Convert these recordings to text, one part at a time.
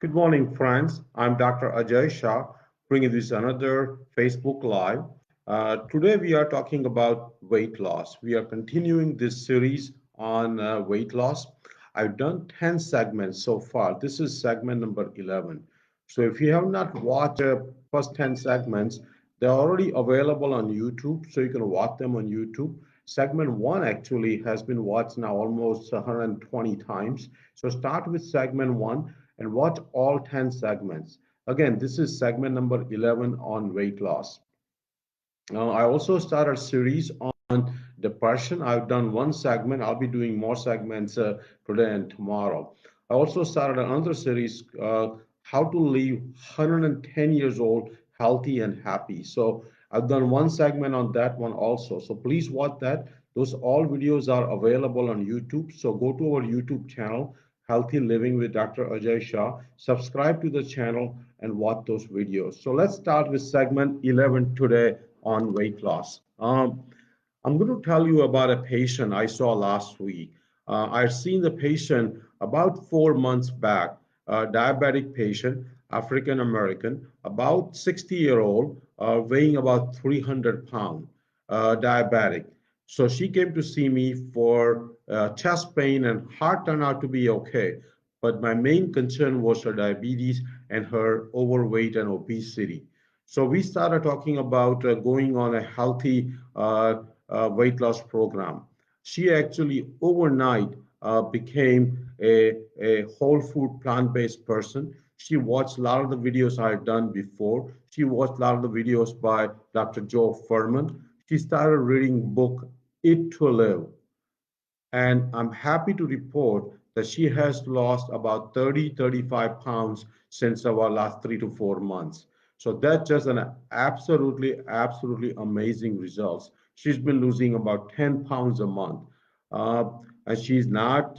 Good morning, friends. I'm Dr. Ajay Shah, bringing this another Facebook Live. Today, we are talking about weight loss. We are continuing this series on weight loss. I've done 10 segments so far. This is segment number 11. So, if you have not watched the first 10 segments, they're already available on YouTube, so you can watch them on YouTube. Segment one actually has been watched now almost 120 times. So, start with segment one and watch all 10 segments. Again, this is segment number 11 on weight loss. I also started a series on depression. I've done one segment. I'll be doing more segments today and tomorrow. I also started another series, how to live 110 years old, healthy and happy. So I've done one segment on that one also. So please watch that. Those all videos are available on YouTube. So go to our YouTube channel, Healthy Living with Dr. Ajay Shah. Subscribe to the channel and watch those videos. So let's start with segment 11 today on weight loss. I'm going to tell you about a patient I saw last week. I've seen the patient about 4 months back, a diabetic patient, African American, about 60-year-old, weighing about 300 pounds, diabetic. So she came to see me for chest pain, and heart turned out to be okay. But my main concern was her diabetes and her overweight and obesity. So we started talking about going on a healthy weight loss program. She actually overnight became a whole food plant-based person. She watched a lot of the videos I had done before. She watched a lot of the videos by Dr. Joe Furman. She started reading book Eat to Live, and I'm happy to report that she has lost about 30, 35 pounds since our last 3 to 4 months. So that's just an absolutely amazing results. She's been losing about 10 pounds a month. Uh, and she's not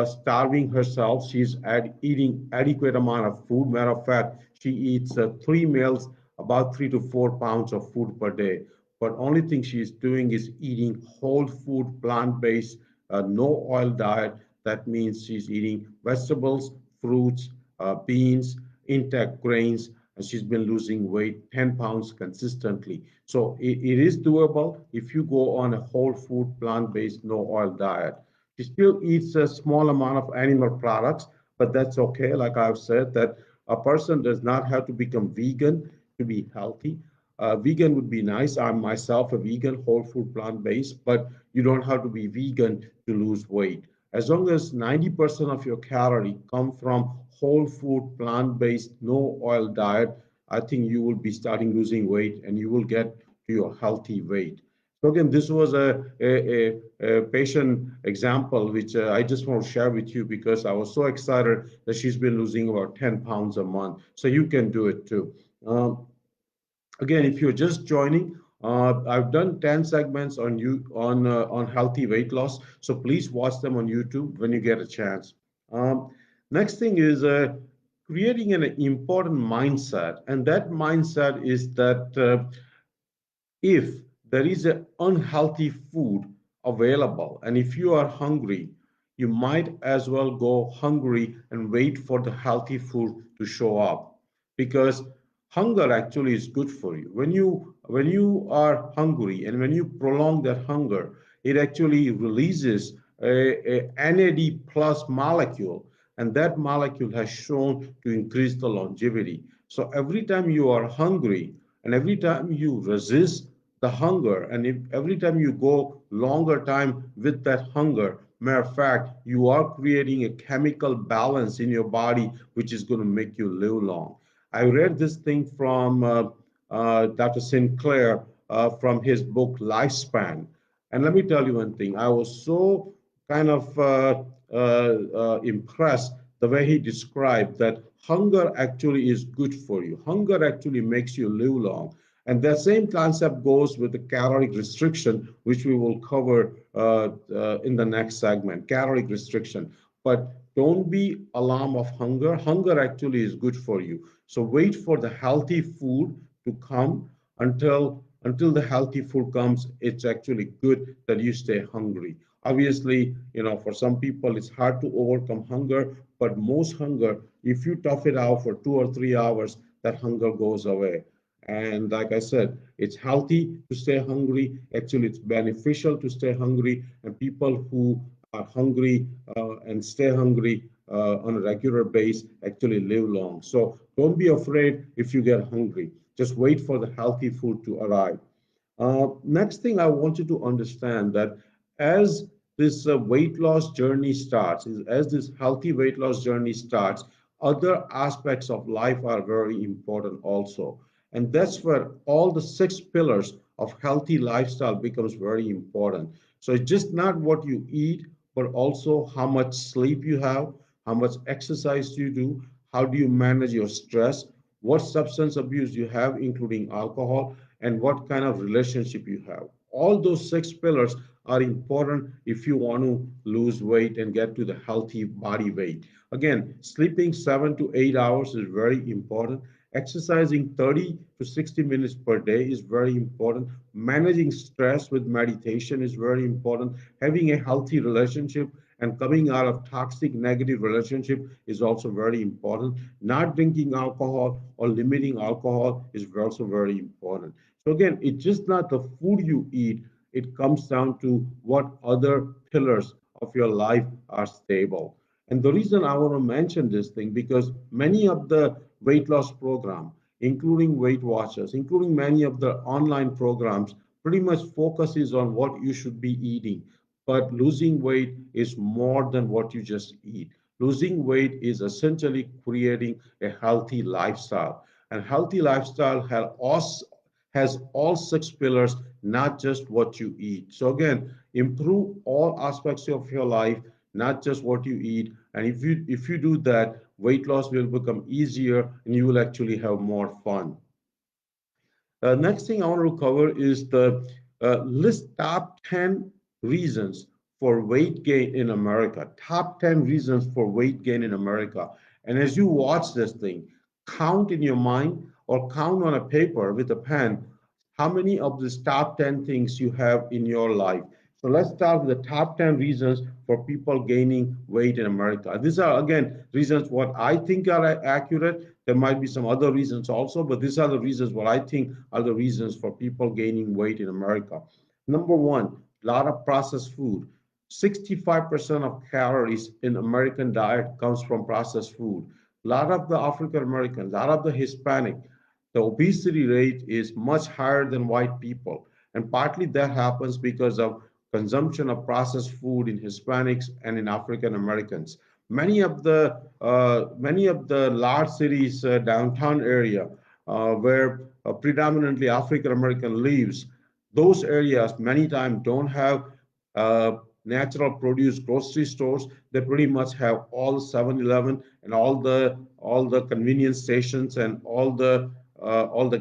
starving herself. She's eating adequate amount of food. Matter of fact, she eats 3 meals, about 3 to 4 pounds of food per day. But only thing she's doing is eating whole food, plant-based, no oil diet. That means she's eating vegetables, fruits, beans, intact grains, and she's been losing weight 10 pounds consistently. So it is doable if you go on a whole food, plant-based, no oil diet. She still eats a small amount of animal products, but that's okay. Like I've said, that a person does not have to become vegan to be healthy. Vegan would be nice. I'm myself a vegan, whole food, plant-based, but you don't have to be vegan to lose weight. As long as 90% of your calorie come from whole food, plant-based, no oil diet, I think you will be starting losing weight and you will get to your healthy weight. So again, this was a patient example, which I just want to share with you because I was so excited that she's been losing about 10 pounds a month. So you can do it too. Again, if you're just joining, I've done 10 segments on healthy weight loss. So please watch them on YouTube when you get a chance. Um, Next thing is creating an important mindset, and that mindset is that if there is an unhealthy food available and if you are hungry, you might as well go hungry and wait for the healthy food to show up, because hunger actually is good for you. When you are hungry and when you prolong that hunger, it actually releases a NAD plus molecule, and that molecule has shown to increase the longevity. So every time you are hungry and every time you resist the hunger, and if every time you go longer time with that hunger, matter of fact, you are creating a chemical balance in your body which is going to make you live long. I read this thing from Dr. Sinclair from his book Lifespan. And let me tell you one thing, I was so kind of impressed the way he described that hunger actually is good for you. Hunger actually makes you live long. And that same concept goes with the caloric restriction, which we will cover in the next segment, caloric restriction. But don't be alarmed of hunger. Hunger actually is good for you. So wait for the healthy food to come. Until the healthy food comes, it's actually good that you stay hungry. Obviously, for some people it's hard to overcome hunger, but most hunger, if you tough it out for 2 or 3 hours, that hunger goes away. And like I said, it's healthy to stay hungry. Actually, it's beneficial to stay hungry. And people who are hungry and stay hungry on a regular basis actually live long. So don't be afraid if you get hungry. Just wait for the healthy food to arrive. Next thing I want you to understand that as this weight loss journey starts, as this healthy weight loss journey starts, other aspects of life are very important also. And that's where all the 6 pillars of healthy lifestyle becomes very important. So it's just not what you eat, but also how much sleep you have, how much exercise you do, how do you manage your stress, what substance abuse you have, including alcohol, and what kind of relationship you have. All those 6 pillars are important if you want to lose weight and get to the healthy body weight. Again, sleeping 7 to 8 hours is very important. Exercising 30 to 60 minutes per day is very important. Managing stress with meditation is very important. Having a healthy relationship and coming out of toxic negative relationship is also very important. Not drinking alcohol or limiting alcohol is also very important. So again, it's just not the food you eat, it comes down to what other pillars of your life are stable. And the reason I want to mention this thing, because many of the weight loss program, including Weight Watchers, including many of the online programs, pretty much focuses on what you should be eating. But losing weight is more than what you just eat. Losing weight is essentially creating a healthy lifestyle. And healthy lifestyle has all 6 pillars, not just what you eat. So again, improve all aspects of your life, not just what you eat. And if you do that, weight loss will become easier and you will actually have more fun. Next thing I want to cover is the list top 10 reasons for weight gain in America. Top 10 reasons for weight gain in America. And as you watch this thing, count in your mind or count on a paper with a pen how many of these top 10 things you have in your life. So let's start with the top 10 reasons for people gaining weight in America. These are, again, reasons what I think are accurate. There might be some other reasons also, but these are the reasons what I think are the reasons for people gaining weight in America. Number one, a lot of processed food. 65% of calories in American diet comes from processed food. A lot of the African Americans, a lot of the Hispanic, the obesity rate is much higher than white people. And partly that happens because of consumption of processed food in Hispanics and in African Americans. Many of the large cities, downtown area, where predominantly African American lives, those areas many times don't have uh, natural produce grocery stores. They pretty much have all 7-Eleven and all the convenience stations and all the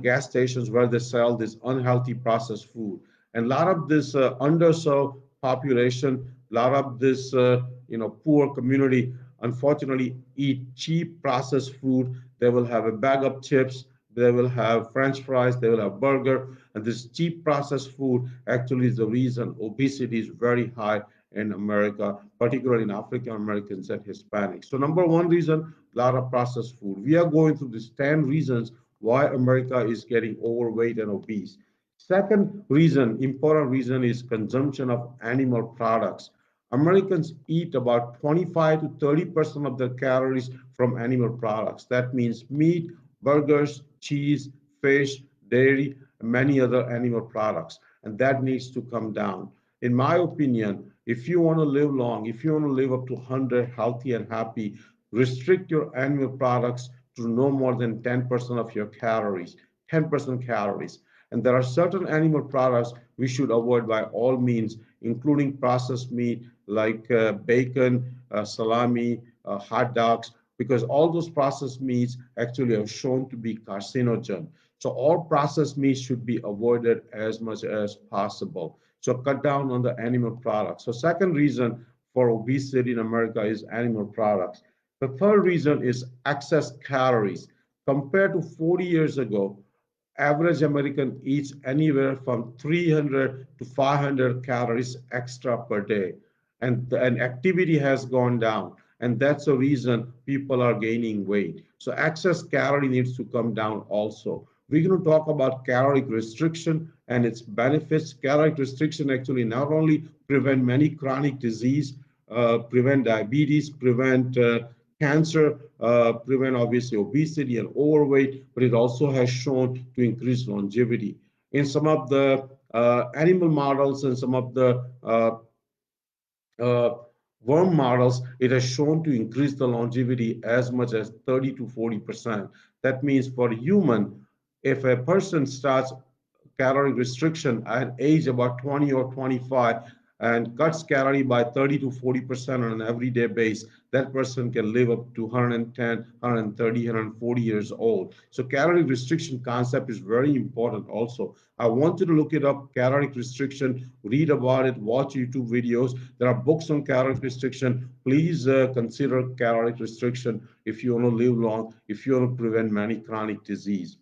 gas stations where they sell this unhealthy processed food. And a lot of this underserved population, a lot of this poor community, unfortunately, eat cheap processed food. They will have a bag of chips, they will have French fries, they will have burger, and this cheap processed food actually is the reason obesity is very high in America, particularly in African Americans and Hispanics. So number one reason, a lot of processed food. We are going through these 10 reasons why America is getting overweight and obese. Second reason, important reason, is consumption of animal products. Americans eat about 25 to 30% of their calories from animal products. That means meat, burgers, cheese, fish, dairy, and many other animal products. And that needs to come down. In my opinion, if you want to live long, if you want to live up to 100 healthy and happy, restrict your animal products to no more than 10% of your calories, 10% calories. And there are certain animal products we should avoid by all means, including processed meat like bacon, salami, hot dogs, because all those processed meats actually are shown to be carcinogen. So all processed meats should be avoided as much as possible. So cut down on the animal products. So second reason for obesity in America is animal products. The third reason is excess calories. Compared to 40 years ago, average American eats anywhere from 300 to 500 calories extra per day. and activity has gone down, and that's the reason people are gaining weight. So excess calorie needs to come down also. We're going to talk about caloric restriction and its benefits. Caloric restriction actually not only prevent many chronic disease, prevent diabetes, prevent cancer, prevent obviously obesity and overweight, but it also has shown to increase longevity. In some of the animal models and some of the uh, worm models, it has shown to increase the longevity as much as 30 to 40%. That means for human, if a person starts calorie restriction at age about 20 or 25 and cuts calorie by 30 to 40% on an everyday base, that person can live up to 110, 130, 140 years old. So calorie restriction concept is very important also. I want you to look it up, caloric restriction, read about it, watch YouTube videos. There are books on caloric restriction. Please consider caloric restriction if you want to live long, if you want to prevent many chronic disease.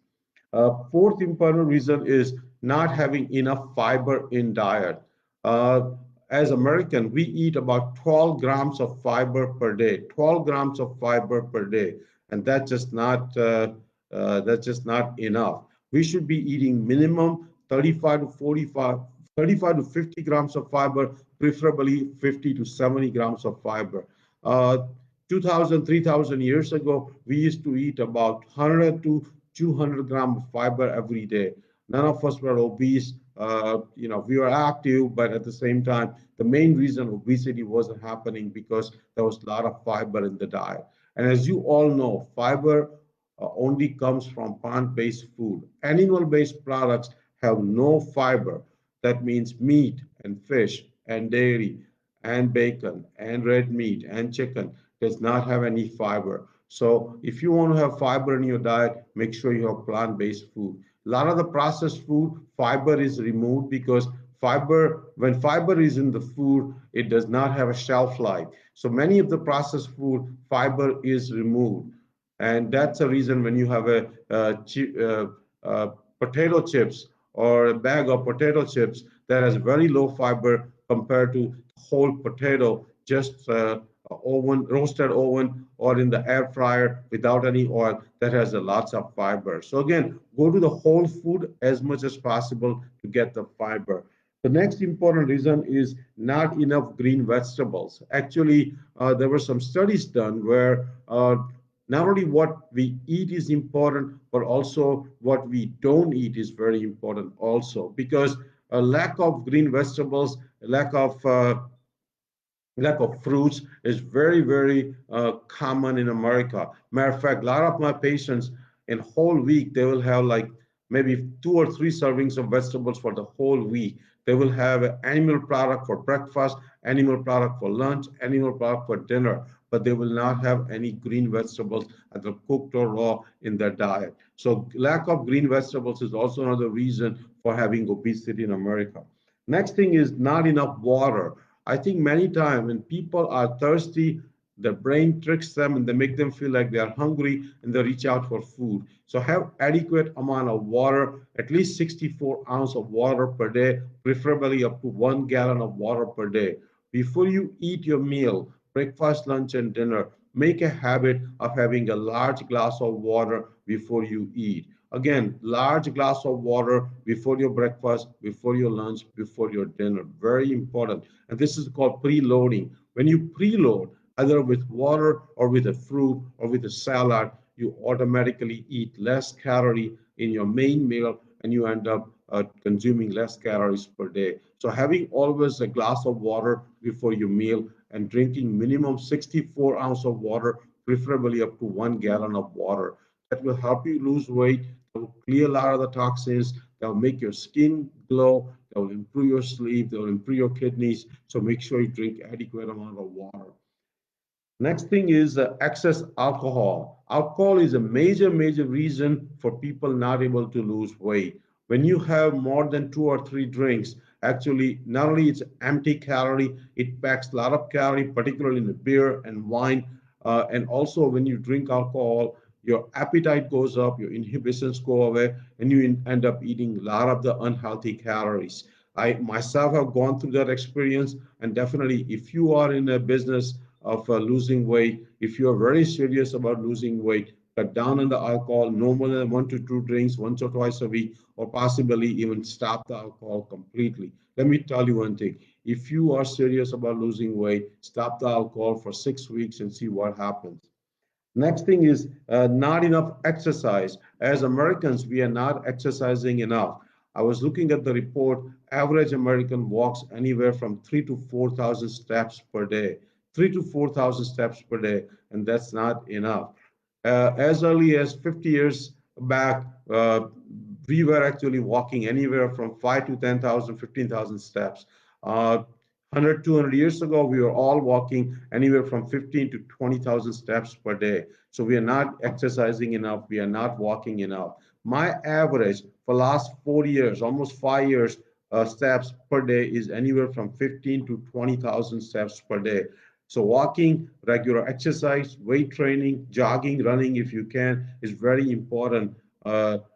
Fourth important reason is not having enough fiber in diet. Uh, as American, we eat about 12 grams of fiber per day. 12 grams of fiber per day, and that's just not enough. We should be eating minimum 35 to 45, 35 to 50 grams of fiber, preferably 50 to 70 grams of fiber. Uh, 2000, 3000 years ago, we used to eat about 100 to 200 grams of fiber every day. None of us were obese. We were active, but at the same time, the main reason obesity wasn't happening because there was a lot of fiber in the diet. And as you all know, fiber only comes from plant-based food. Animal-based products have no fiber. That means meat and fish and dairy and bacon and red meat and chicken does not have any fiber. So if you want to have fiber in your diet, make sure you have plant-based food. A lot of the processed food, fiber is removed because when fiber is in the food, it does not have a shelf life. So many of the processed food, fiber is removed. And that's a reason when you have uh, potato chips or a bag of potato chips that has very low fiber compared to whole potato, just roasted oven or in the air fryer without any oil, that has a lots of fiber. So again, go to the whole food as much as possible to get the fiber. The next important reason is not enough green vegetables. Actually, there were some studies done where not only what we eat is important, but also what we don't eat is very important also, because a lack of green vegetables, lack of fruits is very, very common in America. Matter of fact, a lot of my patients in whole week, they will have like maybe 2 or 3 servings of vegetables for the whole week. They will have an animal product for breakfast, animal product for lunch, animal product for dinner, but they will not have any green vegetables either cooked or raw in their diet. So lack of green vegetables is also another reason for having obesity in America. Next thing is not enough water. I think many times when people are thirsty, the brain tricks them and they make them feel like they are hungry and they reach out for food. So have adequate amount of water, at least 64 ounces of water per day, preferably up to 1 gallon of water per day. Before you eat your meal, breakfast, lunch, and dinner, make a habit of having a large glass of water before you eat. Again, large glass of water before your breakfast, before your lunch, before your dinner. Very important. And this is called preloading. When you preload, either with water or with a fruit or with a salad, you automatically eat less calorie in your main meal and you end up consuming less calories per day. So having always a glass of water before your meal and drinking minimum 64 ounces of water, preferably up to 1 gallon of water. That will help you lose weight. That will clear a lot of the toxins. That will make your skin glow. That will improve your sleep. That will improve your kidneys. So make sure you drink adequate amount of water. Next thing is excess alcohol. Alcohol is a major, major reason for people not able to lose weight. When you have more than 2 or 3 drinks, actually, not only it's empty calorie, it packs a lot of calorie, particularly in the beer and wine. And also, when you drink alcohol, your appetite goes up, your inhibitions go away, and you end up eating a lot of the unhealthy calories. I myself have gone through that experience, and definitely, if you are in a business of losing weight, if you are very serious about losing weight, cut down on the alcohol, no more than 1 to 2 drinks once or twice a week, or possibly even stop the alcohol completely. Let me tell you one thing. If you are serious about losing weight, stop the alcohol for 6 weeks and see what happens. Next thing is not enough exercise. As Americans, we are not exercising enough. I was looking at the report. Average American walks anywhere from 3 to 4 thousand steps per day. 3 to 4 thousand steps per day, and that's not enough. As early as 50 years back, we were actually walking anywhere from 5 to 10,000, 15,000 steps. 100, 200 years ago, we were all walking anywhere from 15 to 20,000 steps per day. So we are not exercising enough. We are not walking enough. My average for last 4 years, almost 5 years, steps per day is anywhere from 15 to 20,000 steps per day. So walking, regular exercise, weight training, jogging, running, if you can, is very important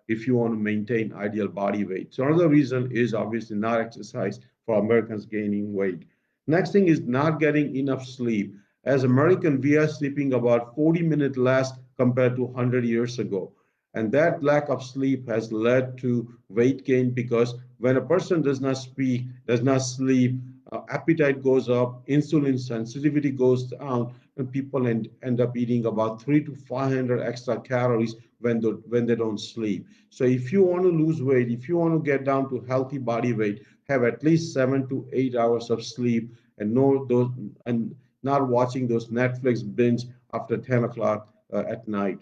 if you want to maintain ideal body weight. So another reason is obviously not exercise for Americans gaining weight. Next thing is not getting enough sleep. As American, we are sleeping about 40 minutes less compared to 100 years ago. And that lack of sleep has led to weight gain because when a person does not speak, does not sleep, appetite goes up, insulin sensitivity goes down, and people end up eating about 3 to 500 extra calories when they don't sleep. So if you want to lose weight, if you want to get down to healthy body weight, have at least 7 to 8 hours of sleep and know those and not watching those Netflix binge after 10 o'clock at night.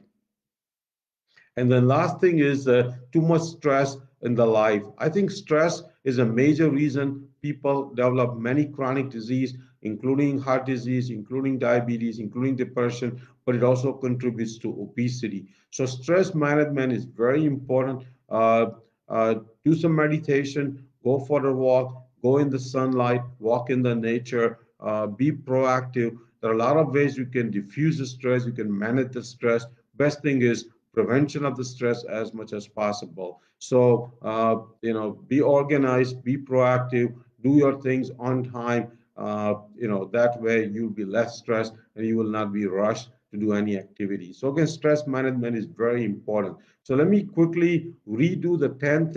And then last thing is too much stress in the life. I think stress is a major reason people develop many chronic disease, including heart disease, including diabetes, including depression, but it also contributes to obesity. So stress management is very important. Uh, uh, do some meditation, go for a walk, go in the sunlight, walk in the nature, be proactive. There are a lot of ways you can diffuse the stress, you can manage the stress. Best thing is prevention of the stress as much as possible. So, be organized, be proactive, do your things on time. That way you'll be less stressed and you will not be rushed to do any activity. So again, stress management is very important. So let me quickly redo the 10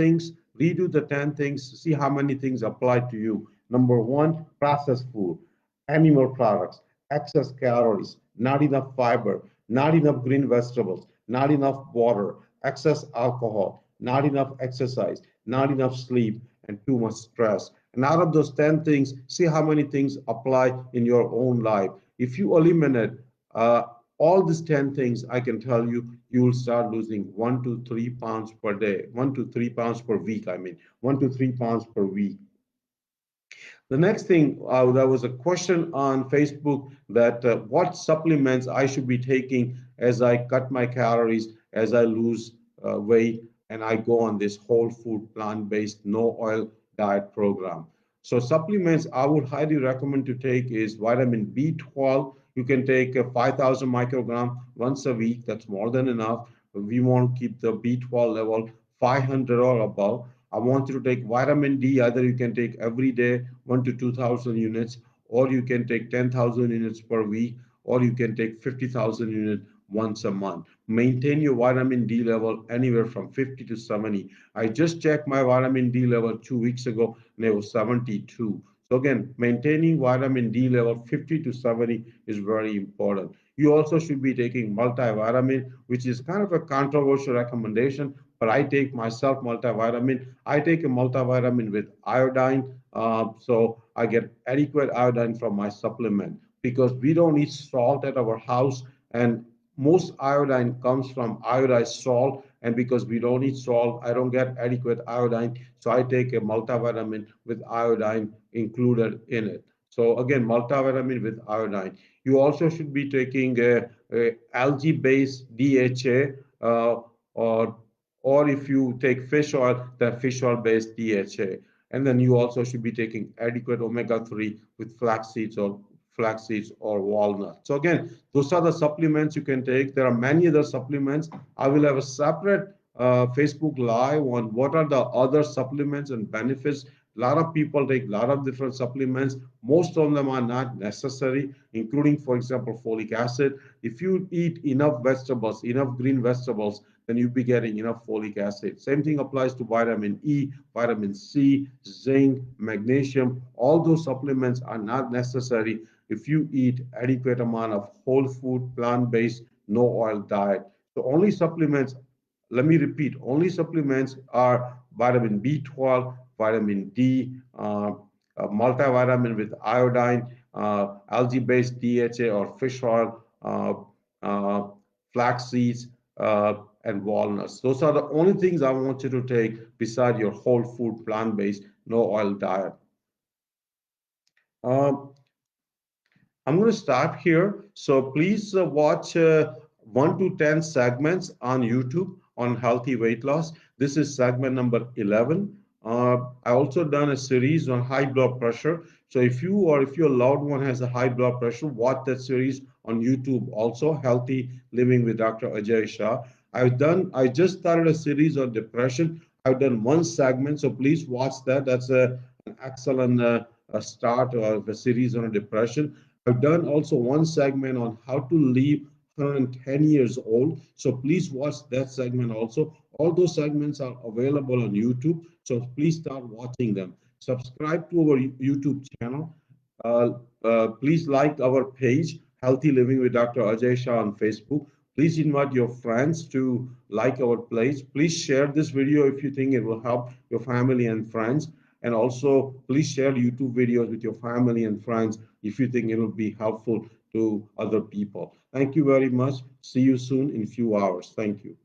things, see how many things apply to you. Number one, processed food, animal products, excess calories, not enough fiber, not enough green vegetables, not enough water, excess alcohol, not enough exercise, not enough sleep, and too much stress. And out of those 10 things, see how many things apply in your own life. If you eliminate uh, all these 10 things, I can tell you, you will start losing 1 to 3 pounds per day, 1 to 3 pounds per week. I mean, 1 to 3 pounds per week. The next thing, there was a question on Facebook that what supplements I should be taking as I cut my calories, as I lose weight, and I go on this whole food, plant based, no oil diet program. So, supplements I would highly recommend to take is vitamin B12. You can take 5,000 microgram once a week, that's more than enough. We want to keep the B12 level 500 or above. I want you to take vitamin D. Either you can take every day 1 to 2,000 units, or you can take 10,000 units per week, or you can take 50,000 units once a month. Maintain your vitamin D level anywhere from 50 to 70. I just checked my vitamin D level 2 weeks ago and it was 72. So again, maintaining vitamin D level 50 to 70 is very important. You also should be taking multivitamin, which is kind of a controversial recommendation, but I take myself multivitamin. I take a multivitamin with iodine, so I get adequate iodine from my supplement because we don't eat salt at our house, and most iodine comes from iodized salt. And because we don't eat salt, I don't get adequate iodine, so I take a multivitamin with iodine included in it. So again, multivitamin with iodine. You also should be taking a algae-based DHA, or if you take fish oil, the fish oil based DHA. And then you also should be taking adequate omega-3 with flax seeds or walnuts. So again, those are the supplements you can take. There are many other supplements. I will have a separate Facebook Live on what are the other supplements and benefits A lot of people take a lot of different supplements. Most of them are not necessary, including, for example, folic acid. If you eat enough vegetables, enough green vegetables, then you'll be getting enough folic acid. Same thing applies to vitamin E, vitamin C, zinc, magnesium. All those supplements are not necessary if you eat adequate amount of whole food, plant-based, no oil diet. So only supplements, let me repeat, only supplements are vitamin B12, vitamin D, multivitamin with iodine, algae-based DHA or fish oil, uh, flax seeds, and walnuts. Those are the only things I want you to take beside your whole food, plant-based, no oil diet. Um, I'm going to start here. So please watch 1 to 10 segments on YouTube on healthy weight loss. This is segment number 11. I also done a series on high blood pressure. So if you or if your loved one has a high blood pressure, watch that series on YouTube. Also, Healthy Living with Dr. Ajay Shah. I just started a series on depression. I've done one segment, so please watch that. That's an excellent a start of a series on depression. I've done also one segment on how to live 110 years old. So please watch that segment also. All those segments are available on YouTube. So please start watching them. Subscribe to our YouTube channel. Uh, please like our page, Healthy Living with Dr. Ajay Shah on Facebook. Please invite your friends to like our page. Please share this video if you think it will help your family and friends. And also, please share YouTube videos with your family and friends if you think it will be helpful to other people. Thank you very much. See you soon in a few hours. Thank you.